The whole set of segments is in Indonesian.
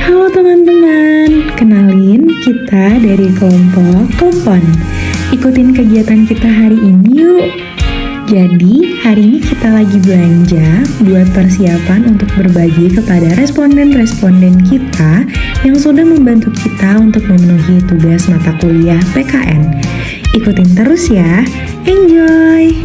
Halo teman-teman, kenalin kita dari kelompok Kompon. Ikutin kegiatan kita hari ini yuk. Jadi hari ini kita lagi belanja buat persiapan untuk berbagi kepada responden-responden kita yang sudah membantu kita untuk memenuhi tugas mata kuliah PKN. Ikutin terus ya, enjoy!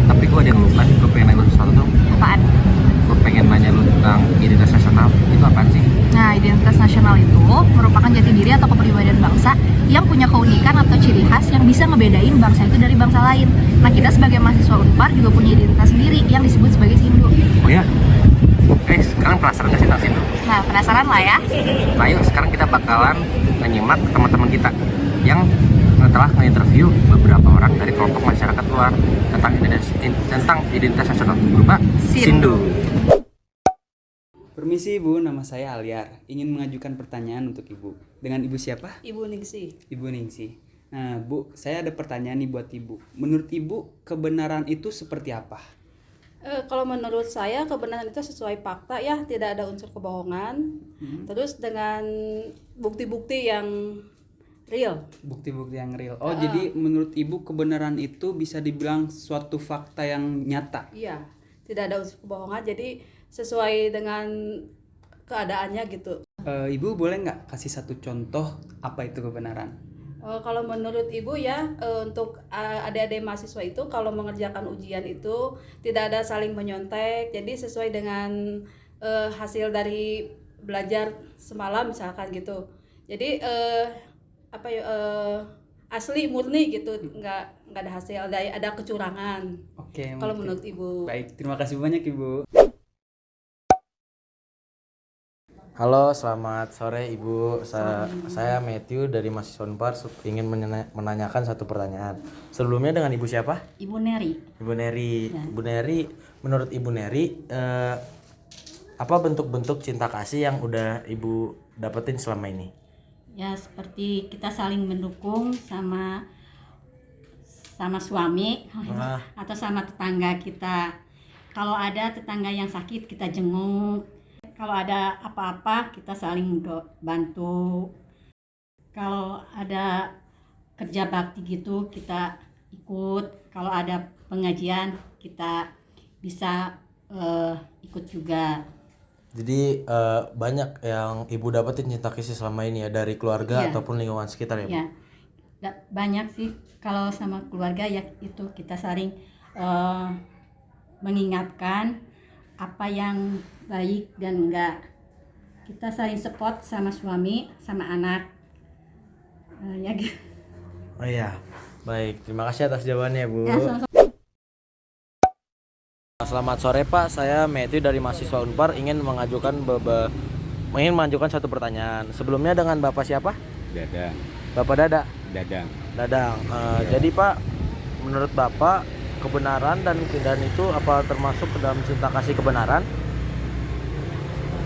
Tapi gue ada yang lupa nih, gue pengen nanya lu sesuatu dong. Apaan? Gue pengen nanya lu tentang identitas nasional, itu apaan sih? Nah, identitas nasional itu merupakan jati diri atau kepribadian bangsa yang punya keunikan atau ciri khas yang bisa ngebedain bangsa itu dari bangsa lain. Nah, kita sebagai mahasiswa Unpar juga punya identitas sendiri yang disebut sebagai Sindu. Oh ya? Sekarang penasaran gak sih tentang situ? Nah, penasaran lah ya? Nah yuk, sekarang kita bakalan menyimak teman-teman kita yang telah menginterview beberapa orang dari kelompok masyarakat luar tentang identitas nasional berupa Sindu. Permisi Ibu, nama saya Aliar. Ingin mengajukan pertanyaan untuk Ibu. Dengan Ibu siapa? Ibu Ningsih. Ibu Ningsih. Nah Bu, saya ada pertanyaan nih buat Ibu. Menurut Ibu, kebenaran itu seperti apa? Kalau menurut saya kebenaran itu sesuai fakta ya, tidak ada unsur kebohongan. Terus dengan bukti-bukti yang real. Bukti-bukti yang real. Oh, jadi menurut Ibu kebenaran itu bisa dibilang suatu fakta yang nyata? Iya, tidak ada unsur kebohongan. Jadi sesuai dengan keadaannya gitu. Ibu boleh nggak kasih satu contoh apa itu kebenaran? Kalau menurut Ibu ya, untuk adik-adik mahasiswa itu kalau mengerjakan ujian itu tidak ada saling menyontek. Jadi sesuai dengan hasil dari belajar semalam misalkan gitu. Jadi asli murni gitu, nggak ada hasil, ada kecurangan. Oke. Kalau menurut Ibu. Baik, terima kasih banyak Ibu. Halo, selamat sore Ibu. Saya Matthew dari mahasiswa Unpar ingin menanyakan satu pertanyaan. Sebelumnya dengan Ibu siapa? Ibu Neri. Ibu Neri. Ya. Ibu Neri, menurut Ibu Neri, apa bentuk-bentuk cinta kasih yang udah Ibu dapetin selama ini? Ya, seperti kita saling mendukung sama suami atau sama tetangga kita. Kalau ada tetangga yang sakit kita jenguk. Kalau ada apa-apa kita saling bantu. Kalau ada kerja bakti gitu kita ikut. Kalau ada pengajian kita bisa ikut juga. Jadi banyak yang Ibu dapetin cinta kasih selama ini ya dari keluarga Iya. ataupun lingkungan sekitar ya Bu? Ya, banyak sih. Kalau sama keluarga ya itu kita saling mengingatkan apa yang baik dan enggak. Kita saling support sama suami, sama anak. Ya gitu. Oh iya, baik. Terima kasih atas jawabannya Bu. Ya, sama-sama. Selamat sore Pak, saya Matthew dari mahasiswa Unpar ingin mengajukan satu pertanyaan. Sebelumnya dengan Bapak siapa? Dadang. Bapak Dada. Dadang. Dadang. Ya. Jadi Pak, menurut Bapak kebenaran dan itu apa termasuk ke dalam cinta kasih kebenaran?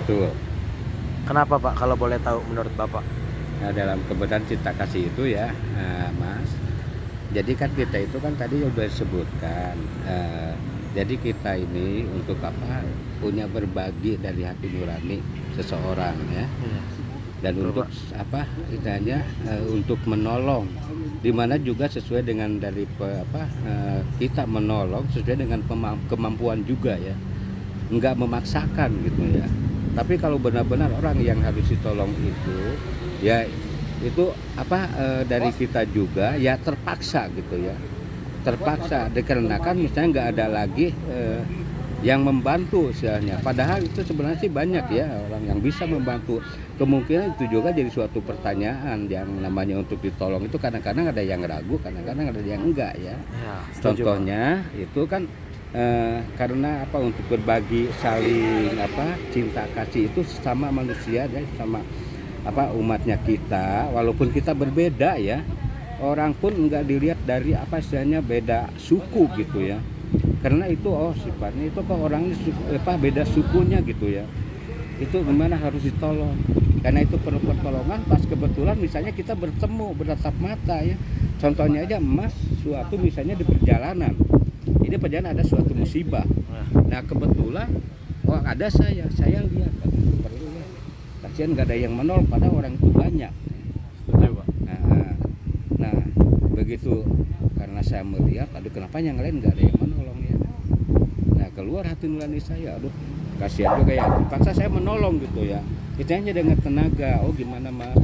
Betul. Kenapa Pak kalau boleh tahu menurut Bapak? Nah, dalam kebenaran cinta kasih itu ya, Mas. Jadi kan kita itu kan tadi udah disebutkan. Jadi kita ini untuk apa? Punya berbagi dari hati nurani seseorang ya. Dan Betul, untuk Pak. apa? Istilahnya untuk menolong. Dimana juga sesuai dengan dari kita menolong sesuai dengan kemampuan juga ya. Enggak memaksakan gitu ya. Tapi kalau benar-benar orang yang harus ditolong itu ya itu dari kita juga ya terpaksa gitu ya, terpaksa dikarenakan misalnya nggak ada lagi yang membantu istilahnya. Padahal itu sebenarnya sih banyak ya orang yang bisa membantu. Kemungkinan itu juga jadi suatu pertanyaan yang namanya untuk ditolong itu kadang-kadang ada yang ragu, kadang-kadang ada yang enggak ya. Setuju, Contohnya itu kan karena apa, untuk berbagi saling cinta kasih itu sama manusia dan sama umatnya kita, walaupun kita berbeda ya. Orang pun enggak dilihat dari istilahnya beda suku gitu ya. Karena itu sifatnya itu kok orangnya beda sukunya gitu ya, itu gimana harus ditolong, karena itu perlu pertolongan pas kebetulan misalnya kita bertemu bertatap mata ya. Contohnya aja Mas suatu misalnya di perjalanan, ini perjalanan ada suatu musibah, nah kebetulan ada saya lihat perlu ya, kasihan nggak ada yang menolong padahal orang itu banyak. Nah begitu, karena saya melihat aduh kenapa yang lain nggak ada yang menolong ya. Nah keluar hati nurani saya, aduh kasihan juga ya, paksa saya menolong gitu ya. Itu hanya dengan tenaga, gimana Mas,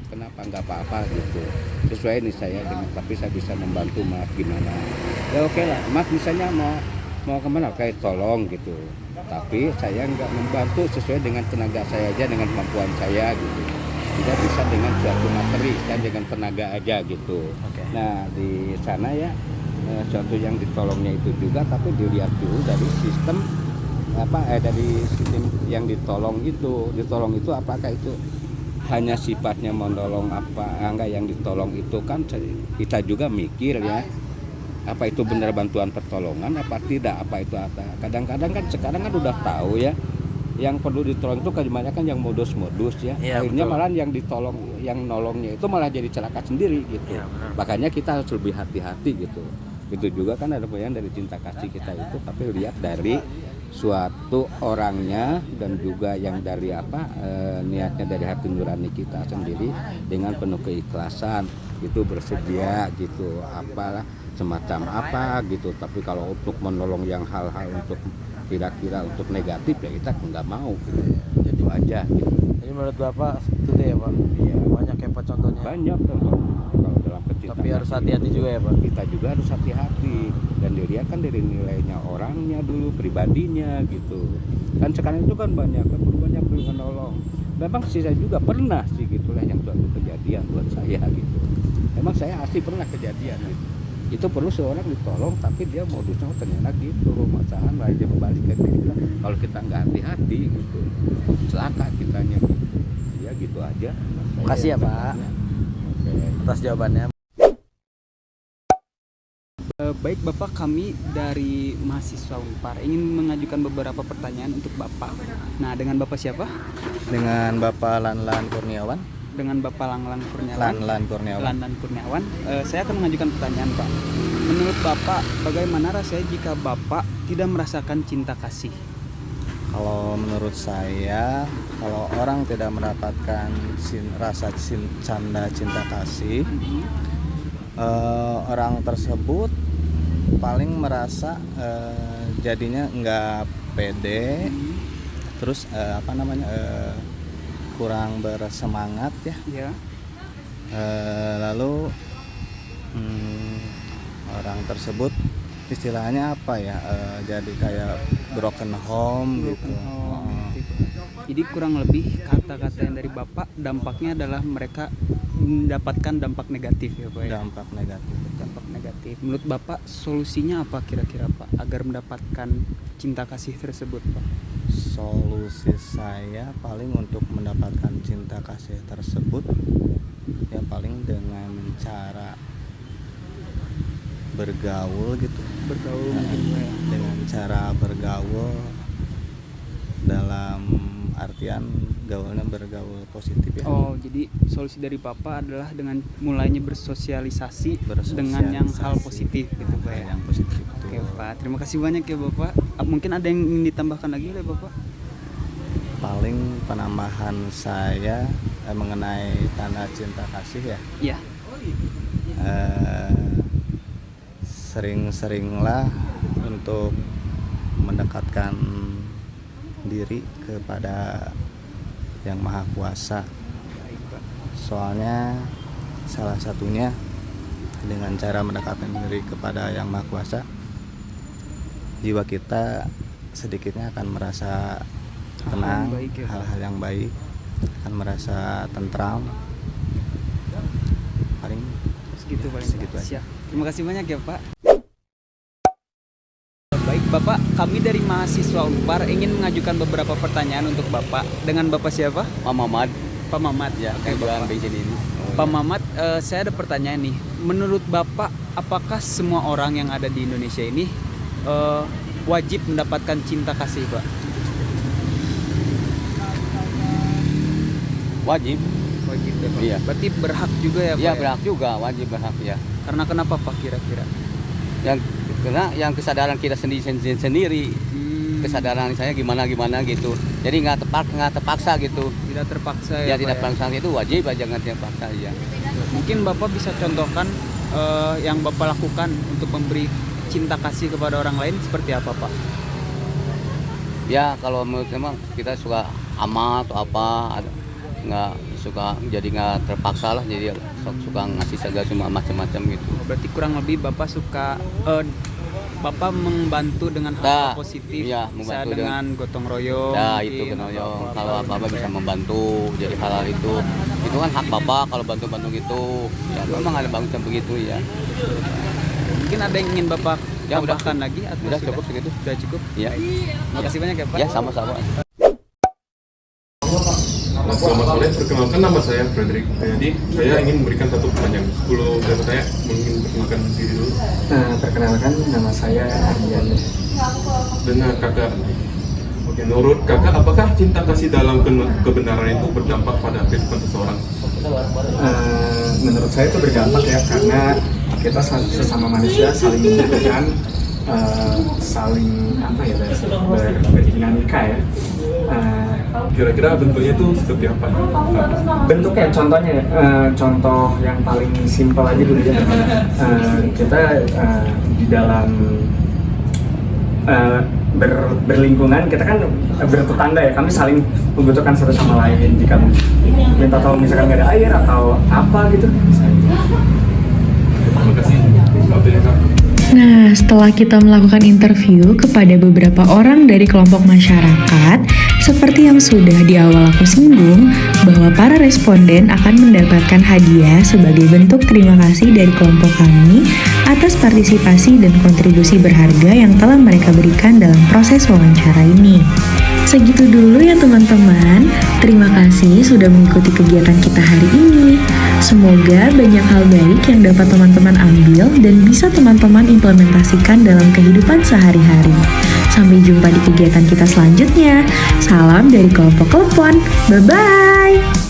kenapa nggak apa-apa gitu, sesuai nih saya dengan, tapi saya bisa membantu Mas gimana ya, oke lah Mas misalnya mau kemana, kayak tolong gitu, tapi saya nggak membantu sesuai dengan tenaga saya aja, dengan kemampuan saya gitu, tidak bisa dengan suatu materi dan dengan tenaga aja gitu. Nah di sana ya suatu yang ditolongnya itu juga, tapi dilihat dulu dari sistem dari sistem yang ditolong itu apakah itu hanya sifatnya menolong enggak, yang ditolong itu kan kita juga mikir ya, apa itu benar bantuan pertolongan apa tidak, kadang-kadang kan sekarang kan udah tahu ya, yang perlu ditolong itu kebanyakan yang modus-modus ya, akhirnya malah yang ditolong, yang nolongnya itu malah jadi celaka sendiri gitu. Makanya kita harus lebih hati-hati gitu. Itu juga kan ada bagian dari cinta kasih kita itu, tapi lihat dari suatu orangnya dan juga yang dari niatnya dari hati nurani kita sendiri dengan penuh keikhlasan itu bersedia gitu, apalah semacam apa gitu. Tapi kalau untuk menolong yang hal-hal untuk kira-kira untuk negatif ya kita nggak mau gitu. Jadi aja gitu. Jadi menurut Bapak itu ya Pak? Iya. Banyak ya Pak contohnya? Banyak contoh. Kalau dalam kecintaan. Tapi harus hati-hati juga ya Pak? Kita juga harus hati-hati. Dan dilihat kan dari nilainya orangnya dulu, pribadinya gitu. Kan sekarang itu kan banyak menolong. Memang sih saya juga pernah sih gitulah yang suatu kejadian buat saya gitu. Memang saya asli pernah kejadian gitu. Itu perlu seorang ditolong tapi dia modusnya ternyata gitu, masalah lah dia kembali ke diri kita. Kalau kita nggak hati-hati gitu, celaka kitanya gitu. Ya gitu aja. Makasih ya Pak atas jawabannya. Baik Bapak, kami dari mahasiswa Unpar ingin mengajukan beberapa pertanyaan untuk Bapak. Nah, dengan Bapak siapa? Dengan Bapak Lanlan Kurniawan. Dengan Bapak Lanlan Kurniawan. Lanlan Kurniawan. Saya akan mengajukan pertanyaan Pak. Menurut Bapak, bagaimana rasanya jika Bapak tidak merasakan cinta kasih? Kalau menurut saya, kalau orang tidak mendapatkan rasa cinta kasih, orang tersebut paling merasa jadinya nggak pede, terus kurang bersemangat ya. Lalu orang tersebut istilahnya jadi kayak broken home gitu. Jadi kurang lebih kata-kata yang dari Bapak dampaknya adalah mereka mendapatkan dampak negatif ya Pak ya? Dampak negatif. Menurut Bapak solusinya apa kira-kira Pak agar mendapatkan cinta kasih tersebut Pak? Solusi saya paling untuk mendapatkan cinta kasih tersebut ya paling dengan cara bergaul gitu. Dengan cara bergaul dalam artian gaulnya bergaul positif ya. Jadi solusi dari Papa adalah dengan mulainya bersosialisasi dengan yang hal positif gitu Pak ya. Yang positif. Oke Pak, terima kasih banyak ya Bapak. Mungkin ada yang ingin ditambahkan lagi oleh Bapak? Paling penambahan saya mengenai tanda cinta kasih ya. Iya. Sering-seringlah untuk mendekatkan diri kepada Yang Maha Kuasa. Soalnya salah satunya dengan cara mendekatkan diri kepada Yang Maha Kuasa, jiwa kita sedikitnya akan merasa tenang, baik ya. hal-hal yang baik, akan merasa tentram. Paling Segitu paling segitu Pak. aja. Siap. Terima kasih banyak ya Pak. Baik Bapak, kami dari mahasiswa Unpar ingin mengajukan beberapa pertanyaan untuk Bapak. Dengan Bapak siapa? Pak Mamat Pak Mamat ya. Oke, jualan Bapak. bensin ini. Pak Mamat, saya ada pertanyaan nih. Menurut Bapak, apakah semua orang yang ada di Indonesia ini wajib mendapatkan cinta kasih, Pak? Wajib. Wajib ya, Pak. Iya. Berarti berhak juga ya, Pak? Iya ya? berhak juga, wajib berhak ya. Karena kenapa, Pak, kira-kira? Karena yang kesadaran kita sendiri, kesadaran saya gimana gitu. Jadi nggak terpaksa gitu. Tidak terpaksa Ya ya, tidak Pak, paksa itu wajib aja, nggak terpaksa ya. Mungkin Bapak bisa contohkan yang Bapak lakukan untuk memberi cinta kasih kepada orang lain seperti apa, Pak? Ya kalau menurut memang kita suka amat atau apa, nggak suka, jadi nggak terpaksa lah, jadi suka ngasih segala semua macam-macam gitu. Berarti kurang lebih Bapak suka Bapak membantu dengan hal positif, iya, bisa membantu dengan gotong royong. Ya mungkin, itu gotong atau royong, apa-apa kalau gitu, apa-apa Pak, bisa ya. membantu, jadi hal-hal itu kan hak bapak kalau bantu-bantu gitu. Ya memang ada bangun begitu ya. Mungkin ada yang ingin Bapak Ya, udah. tambahkan lagi atau Udah sudah? cukup segitu. Sudah cukup. Ya, Terima kasih banyak ya, Pak. ya sama-sama. Selamat sore, perkenalkan nama saya Frederick. Jadi saya ingin memberikan satu pertanyaan. Dulu dan saya ingin perkenalkan diri dulu. Perkenalkan, nama saya Ardian. Dengan kakak. Oke, menurut kakak, apakah cinta kasih dalam kebenaran itu berdampak pada kehidupan seseorang? Menurut saya itu berdampak ya, karena kita sesama manusia saling membutuhkan, saling berdinamika ya. Kira-kira bentuknya itu seperti apa? Bentuknya contohnya, contoh yang paling simpel aja dulu ya. Kita di dalam berlingkungan, kita kan bertetangga ya, kami saling membutuhkan satu sama lain. Jika minta tolong misalkan nggak ada air atau apa gitu, Terima kasih. Waktunya, Kak. Nah, setelah kita melakukan interview kepada beberapa orang dari kelompok masyarakat, seperti yang sudah di awal aku singgung, bahwa para responden akan mendapatkan hadiah sebagai bentuk terima kasih dari kelompok kami atas partisipasi dan kontribusi berharga yang telah mereka berikan dalam proses wawancara ini. Segitu dulu ya teman-teman, terima kasih sudah mengikuti kegiatan kita hari ini. Semoga banyak hal baik yang dapat teman-teman ambil dan bisa teman-teman implementasikan dalam kehidupan sehari-hari. Sampai jumpa di kegiatan kita selanjutnya. Salam dari kelompok Klepon. Bye-bye!